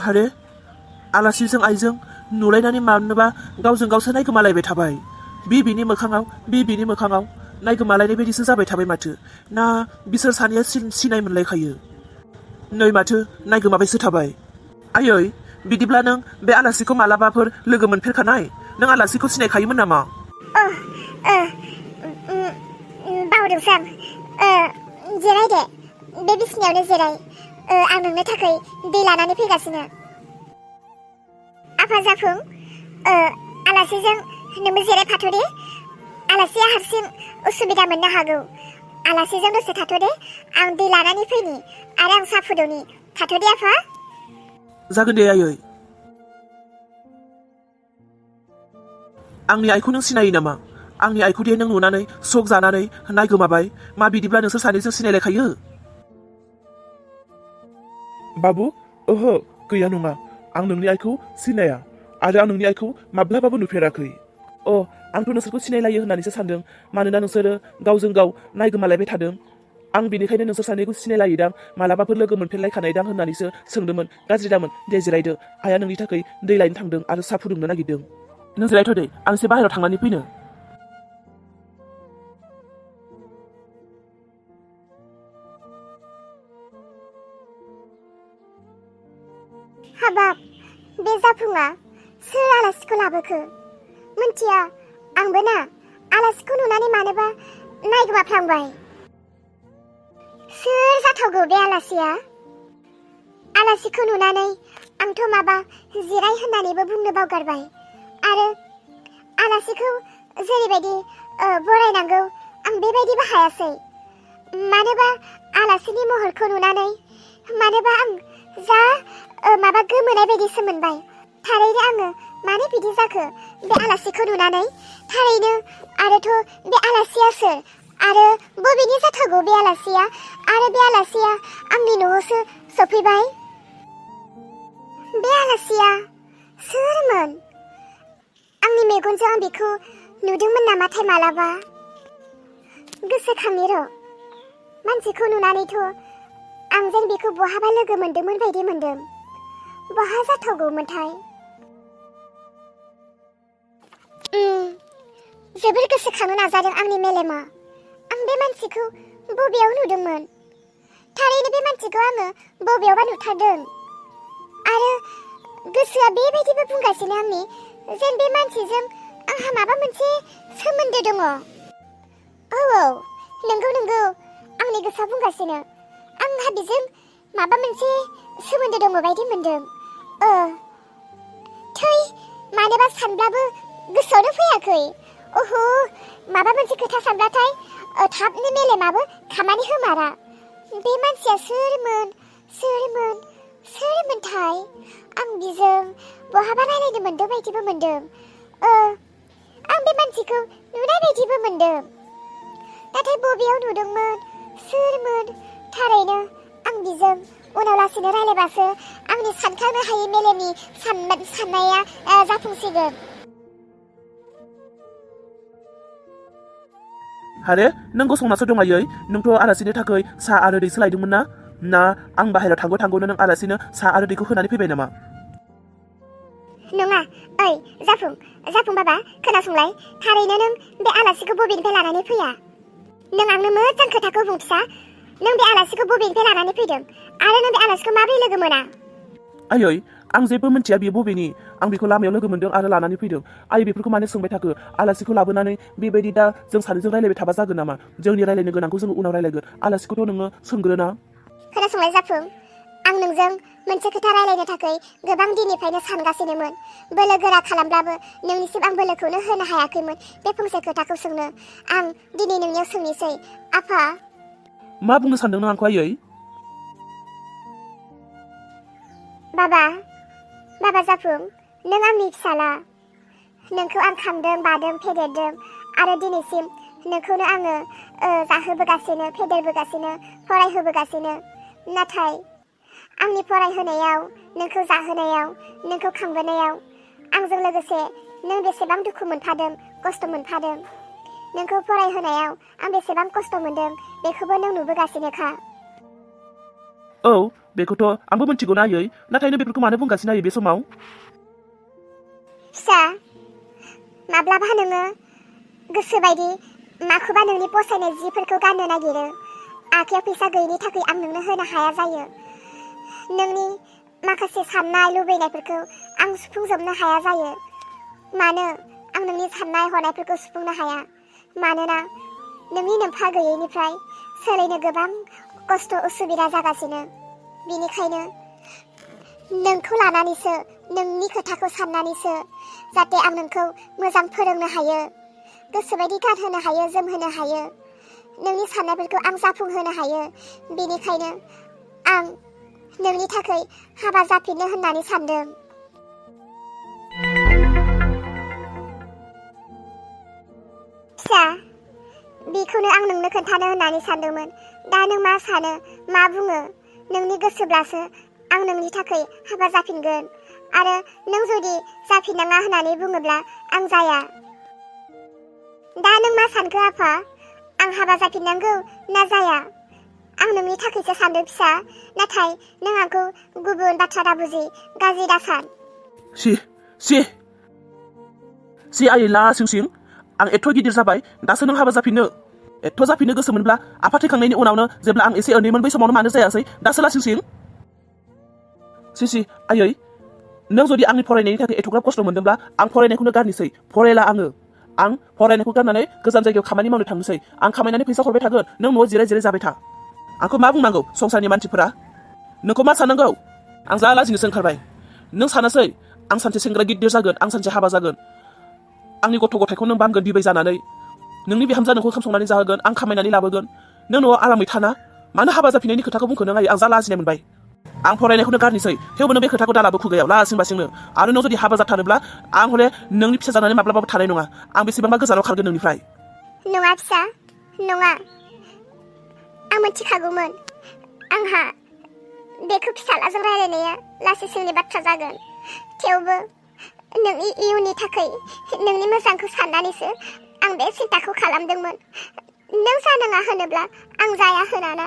आरे आलासिजों आइजों नुलायनानै मानोबा गावजों गावसो नायगोमालायबाय थाबाय बिनि मोखाङाव नायगोमालायनाय बायदिसो जाबाय थाबाय माथो ना बिसोर सानैया सिनाय मोनलायखायो नै माथो नायगोमाबायसो थाबाय आयै बिदिब्ला नों बे आलासिखौ मालाबाफोर लोगो मोनफेरखानाय नों आलासिखौ सिनायखायोमोन नामा बावदोंसो आं जिराय दे बे बिसिनायावनो जिराय आं नोंनो थाखाय दै लानानै फैगासिनो आफा जाफुं आलासिजों नोंबो जिरायफाथ' दे आलासिया हारसिं उसुबिदा मोननो हागौ आलासिजों दसे थाथ' दे आं दै लानानै फैनि आरो आं साहा फुदुंनि थाथ' दे आफा जागोन दे आयै आंनि आइखौ नों सिनायो नामा आंनि आइखौ दे नों नुनानै शक जानानै नायगोमाबाय मा बिदिब्ला नोंसोर सानैजों सिनायलायखायो बाबु ओहो गैया नङा आं नोंनि आइखौ सिनाया आरो आं नोंनि आइखौ माब्लाबाबो नुफेराखै आंथ' नोंसोरखौ सिनायलायो होननानैसो सानदों मानोना नोंसोरो गावजों गाव नायगोमालायबाय थादों आं बेनिखायनो नोंसोर सानैखौ सिनायलायोदां मालाबाफोर लोगो मोनफेरलायखानायदां होननानैसो सोंदोंमोन गाज्रि दामोन दे जिरायदो आइया नोंनि थाखाय दै लायनो थांदों आरो साहा फुदुंनो नागिरदों नों जिरायथ' दे आं एसे बाहेरायाव थांनानै फैनो हाबाब बे जाफुङा सोर आलासिखौ लाबोखो मिन्थिया आंबो ना आलासिखौ नुनानै मानोबा नायगोमाफ्लांबाय सोर जाथावगौ बे आलासिया आलासिखौ नुनानै आंथ' माबा जिराय होननानैबो बुंनो बावगारबाय आरो आलासिखौ जेरैबायदि बरायनांगौ आं बेबायदिबो हायासै मानोबा आलासिनि महरखौ नुनानै मानोबा आं जा माबा गोमोनाय बायदिसो मोनबाय थारैनो आङो मानो बिदि जाखो बे आलासिखौ नुनानै थारैनो आरोथ' बे आलासिया सोर आरो बबेनि जाथावगौ बे आलासिया आरो बे आलासिया आंनि न'आवसो सफैबाय बे आलासिया सोरमोन आंनि मेगनजों आं बेखौ नुदोंमोन नामाथाय मालाबा गोसोखांनि र' मानसिखौ नुनानैथ' आं जेन बेखौ बहाबा लोगो मोनदोंमोन बायदि मोनदों बहा जाथावगौमोनथाय जोबोर गोसोखांनो नाजादों आंनि मेलेमा आं बे मानसिखौ बबेयाव नुदोंमोन थारैनो बे मानसिखौ आङो बबेयावबा नुथारदों आरो गोसोआ बेबायदिबो बुंगासिनो आंनि जेन बे मानसिजों आंहा माबा मोनसे सोमोन्दो दङ औ नंगौ आंनि गोसोआ बुंगासिनो आंहा बेजों माबा मोनसे सोमोन्दो दङ बायदि मोनदों थै मानोबा सानब्लाबो गोसोआवनो फैयाखै ओहो माबा मोनसे खोथा सानब्लाथाय थाबनो मेलेमाबो खामानि होमारा बे मानसिया सोरमोनथाय आं बिजों बहाबा रायलायनो मोनदों बायदिबो मोनदों आं बे मानसिखौ नुनाय बायदिबो मोनदों नाथाय बबेयाव नुदोंमोन सोरमोन थारैनो आं बिजों उनाव लासैनो रायलायबासो आंनि सानखांनो हायै मेलेमनि साननाया जाफुंसिगोन आरे नों गसंनासो दं आयै नोंथ' आलासिनि थाखाय साहा आरो दै सोलायदोंमोन ना आं बाहेरायाव थांगौनो नों आलासिनो साहा आरो दैखौ होनानै फैबाय नामा नङा ओइ जाफुं बाबा खोनासंलाय थारैनो नों बे आलासिखौ बबेनिफ्राय लानानै फैया नों आंनो मोजां खोथाखौ बुं फिसा नों बे आलासिखौ बबेनिफ्राय लानानै फैदों आरो नों बे आलासिखौ माबोरै लोगो मोना आयै आं जेबो मिन्थिया बियो बबेनि आं बेखौ लामायाव लोगो मोनदों आरो लानानै फैदों आयै बेफोरखौ मानो सोंबाय थाखो आलासिखौ लाबोनानै बेबायदि दा जों सानैजों रायलायबाय थाबा जागोन नामा जोंनि रायलायनो गोनांखौ जों उनाव रायलायगोन आलासिखौथ' नोङो सोंग्रोना खोनासंलाय जाफुं आं नोंजों मोनसे खोथा रायलायनो थाखाय गोबां दिननिफ्रायनो सानगासिनोमोन बोलो गोरा खालामब्लाबो नोंनिसिम आं बोलोखौनो होनो हायाखैमोन बे फंसे खोथाखौ सोंनो आं दिनै नोंनियाव सोंनोसै आफा मा बुंनो सानदों नों आंखौ आयै बाबा जाफुं नों आंनि फिसाला नोंखौ आं खांदों बादों फेदेरदों आरो दिनैसिम नोंखौनो आङो जाहोबोगासिनो फेदेरबोगासिनो फरायहोबोगासिनो नाथाय आंनि फरायहोनायाव नोंखौ जाहोनायाव नोंखौ खांबोनायाव आंजों लोगोसे नों बेसेबां दुखु मोनफादों खस्थ' मोनफादों नोंखौ फरायहोनायाव आं बेसेबां खस्थ' मोनदों बेखौबो नों नुबोगासिनोखा औ बेखौथ' आंबो मिथिगौ ना आयै, नाथाय नों बेफोरखौ मानो बुंगासिनो आयै बे समाव? फिसा, माब्लाबा नोङो गोसोबायदि माखौबा नोंनि फसायनाय जिफोरखौ गाननो नागिरो। आखायाव फैसा गैयिनि थाखाय आं नोंनो होनो हाया जायो। नोंनि माखासे साननाय लुबैनायफोरखौ आं सुफुंजोबनो हाया जायो। मानो आं नोंनि साननाय हनायफोरखौ सुफुंनो हाया? मानोना नोंनि नोमफा गैयैनिफ्राय सोलिनो गोबां खस्थ' उसुबिदा जागासिनो। बेनिखायनो नोंखौ लानानैसो, नोंनि खोथाखौ साननानैसो, जाहाथे आं नोंखौ मोजां फोरोंनो हायो, गोसोबायदि गानहोनो हायो, जोमहोनो हायो, नोंनि साननायफोरखौ आं जाफुंहोनो हायो। बेनिखायनो आं नोंनि थाखाय हाबा जाफिननो होननानै सानदों। फिसा, बेखौनो आं नोंनो खोन्थानो होननानै सानदोंमोन। दा नों मा सानो, मा बुङो? नोंनि गोसोब्लासो आं नोंनि थाखाय हाबा जाफिनगोन। आरो नों जुदि जाफिननाङा होननानै बुङोब्ला आं जाया। दा नों मा सानखो आफा? आं हाबा जाफिननांगौ ना जाया? आं नोंनि थाखायसो सानदों फिसा, नाथाय नों आंखौ गुबुन बाथ्रा दाबुजि, गाज्रि दासान। सि आयै लासिंसिं, आं एथ' गिदिर जाबाय, दासो नों हाबा जाफिननो? एथ' जाफिननो गोसो मोनब्ला आफा थैखांनायनि उनावनो, जेब्ला आं एसे उन्दैमोन बै समावनो मानो जायासै? दासो लासिंसिं। आयै, नों जुदि आंनि फरायनायनि थाखाय एथ'ग्राब खस्थ' मोनदोंब्ला आं फरायनायखौनो गारनोसै। फरायला आङो। आं फरायनायखौ गारनानै गोजान जायगायाव खामानि मावनो थांनोसै। आं खामायनानै फैसा हरबाय थागोन, नों न'आव जिराय जिराय जाबाय था। आंखौ मा बुंनांगौ संसारनि मानसिफोरा? नोंखौ मा साननांगौ? आं जा लाजिनोसो ओंखारबाय। नों सानासै आं सानसे सेंग्रा गिदिर जागोन, आं सानसे हाबा जागोन, आंनि गथ' गथायखौ नों बामगोन बिबै जानानै, नोंनि बिहामजा नोंखौ ओंखाम संनानै जाहोगोन, आं खामायनानै लाबोगोन, नों न'आव आरामै थाना मानो हाबा जाफिननायनि खोथाखौ बुंखो नों आयै? आं जा लाजिनाय मोनबाय। आं फरायनायखौनो गारनोसै, थेवबो नों बे खोथाखौ दालाबो खुगायाव लासिं बासिंनो। आरो नों जुदि हाबा जाथारोब्ला आं हले नोंनि फिसा जानानै माब्लाबाबो थानाय नङा। आं बेसेबांबा गोजानाव खारगोन नोंनिफ्राय। नङा फिसा, नङा। आं मिथिखागौमोन आंहा बेखौ फिसालाजों रायलायनाया लासै सिंनि बाथ्रा जागोन। थेवबो नोंनि इयुननि थाखाय, नोंनि मोजांखौ साननानैसो आं बे सिन्ताखौ खालामदोंमोन। नों जानाङा होनोब्ला आं जाया होनाना।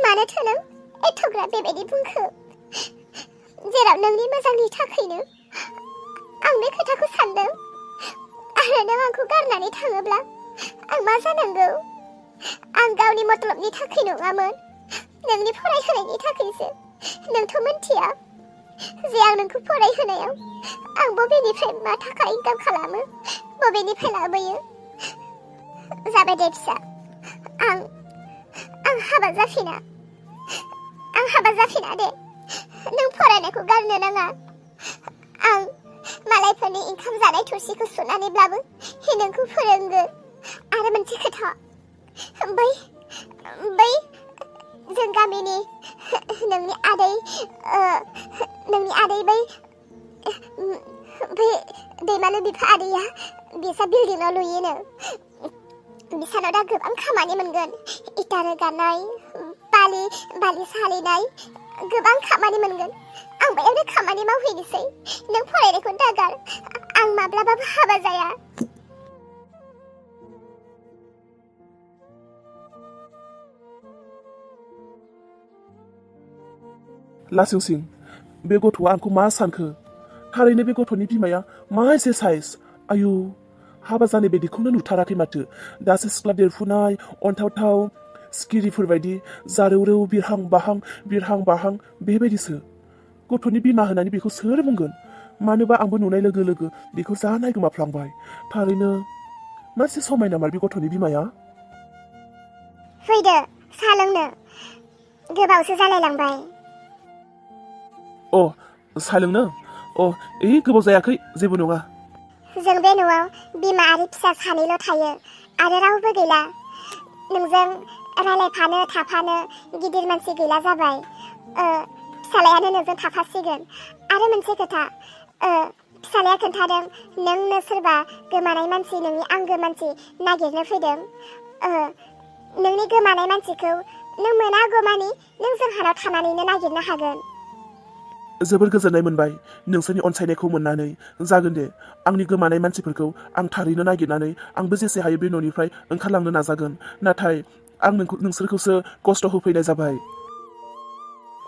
मानोथो नों एथ'ग्राब बेबायदि बुंखो? जेराव नोंनि मोजांनि थाखायनो आं बे खोथाखौ सानदों। आरो नों आंखौ गारनानै थाङोब्ला आं मा जानांगौ? आं गावनि मतलबनि थाखाय नङामोन, नोंनि फरायहोनायनि थाखायसो। नोंथ' मिन्थिया जे आं नोंखौ फरायहोनायाव आं बबेनिफ्राय मा थाखा इनकाम खालामो, बबेनिफ्राय लाबोयो। जाबाय दे फिसा, आं हाबा जाफिना। आं हाबा जाफिना दे। नों फरायनायखौ गारनो नाङा। आं मालायफोरनि ओंखाम जानाय थोरसिखौ सुनानैब्लाबो नोंखौ फोरोंगोन। आरो मोनसे खोथा, बै जों गामिनि नोंनि आदै बै दैमालु बिफा आदैया बिसा बिल्डिंआव लुयोनो। बिसानाव दा गोबां खामानि मोनगोन। इटा रोगानाय, बालि सालिनाय, गोबां खामानि मोनगोन। आं बेयावनो खामानि मावहैनोसै। नों फरायनायखौ दागार। आं माब्लाबाबो हाबा जाया। लासिंसिं, बे गथ'आ आंखौ मा सानखो? थारैनो बे गथ'नि बिमाया मा एसे साइज? आयु, हाबा जानाय बायदिखौनो नुथाराखै माथो। दासो सिख्ला देरफुनाय, अन्थावथाव, सिखिरिफोरबायदि जारौरौ बिरहां बाहां बेबायदिसो। गथ'नि बिमा होननानै बेखौ सोर बुंगोन? मानोबा आंबो नुनाय लोगो लोगो बेखौ जानाय गोमाफ्लांबाय। थारैनो मासे समायनामार बे गथ'नि बिमाया। फैदो साहा लोंनो, गोबावसो जालायलांबाय। साहा लोंनो? गोबाव जायाखै, जेबो नङा। जों बे न'आव बिमा आरो फिसा सानैल' थायो, आरो रावबो गैला। नोंजों रायलायफानो थाफानो गिदिर मानसि गैला जाबाय। फिसालायानो नोंजों थाफासिगोन। आरो मोनसे खोथा, फिसालाया खोन्थादों नोंनो सोरबा गोमानाय मानसि, नोंनि आंगो मानसि नागिरनो फैदों। नोंनि गोमानाय मानसिखौ नों मोनागौमानि नों जोंहानाव थानानैनो नागिरनो हागोन। जोबोर गोजोननाय मोनबाय नोंसोरनि अनसायनायखौ मोननानै। जागोन दे, आंनि गोमानाय मानसिफोरखौ आं थारैनो नागिरनानै आंबो जेसे हायो बे न'निफ्राय ओंखारलांनो नाजागोन। नाथाय आं नोंसोरखौसो खस्थ' होफैनाय जाबाय।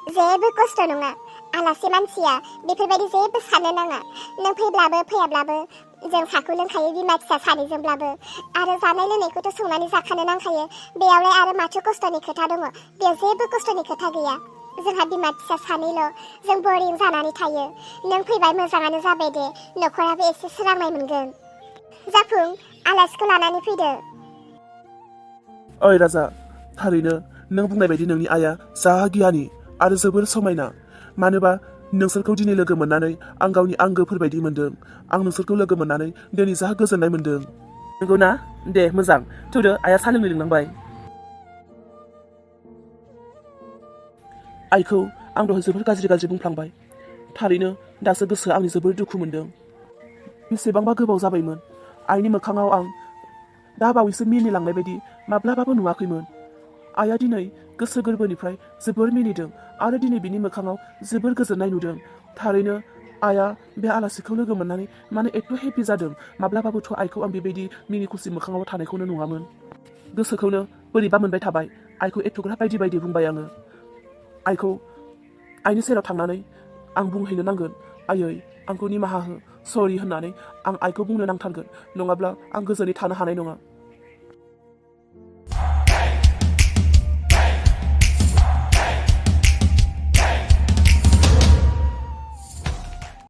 जेबो खस्थ' नङा आलासि मानसिया बेफोरबायदि जेबो साननो नाङा नों फैब्लाबो फैयाब्लाबो जों साखौ लोंखायो बिमा फिसा सानैजोंब्लाबो आरो जानाय लोंनायखौथ' संनानै जाखानो नांखायो बेयावलाय आरो माथो खस्थ'नि खोथा दङ बेयाव जेबो खस्थ'नि खोथा गैया जोंहा बिमा फिसा सानैल' जों बोरिं जानानै थायो नों फैबाय मोजाङानो जाबाय दे न'खराबो एसे सोरांनाय मोनगोन जाफुं आलासिखौ लानानै फैदो ओइ राजा थारैनो नों बुंनाय बायदि नोंनि आइया जा गियानि आरो जोबोर समायना मानोबा नोंसोरखौ दिनै लोगो मोननानै आं गावनि आंगोफोरबायदि मोनदों आं नोंसोरखौ लोगो मोननानै दिनै जा गोजोननाय मोनदों नंगौ ना दे मोजां थौदो आइया सा लोंनो लिंलांबाय आइखौ आं दहाय जोबोर गाज्रि बुंफ्लांबाय थारैनो दासो गोसोआ आंनि जोबोर दुखु मोनदों बेसेबांबा गोबाव जाबायमोन आइनि मोखाङाव आं दा बावैसो मिनिलांनाय बायदि माब्लाबाबो नुवाखैमोन आइया दिनै गोसो गोरबोनिफ्राय जोबोर मिनिदों आरो दिनै बिनि मोखाङाव जोबोर गोजोननाय नुदों थारैनो आइया बे आलासिखौ लोगो मोननानै माने एथ' हेपि जादों माब्लाबाबोथ' आइखौ आं बेबायदि मिनि खुसि मोखाङाव थानायखौनो नुवामोन गोसोखौनो बोरैबा मोनबाय थाबाय आइखौ एथ'ग्रा बायदि बुंबाय आङो आइखौ आइनि सेराव थांनानै आं बुंहैनो नांगोन आयै आंखौ निमाहा हो सरि होननानै आं आइखौ बुंनो नांथारगोन नङाब्ला आं गोजोनै थानो हानाय नङा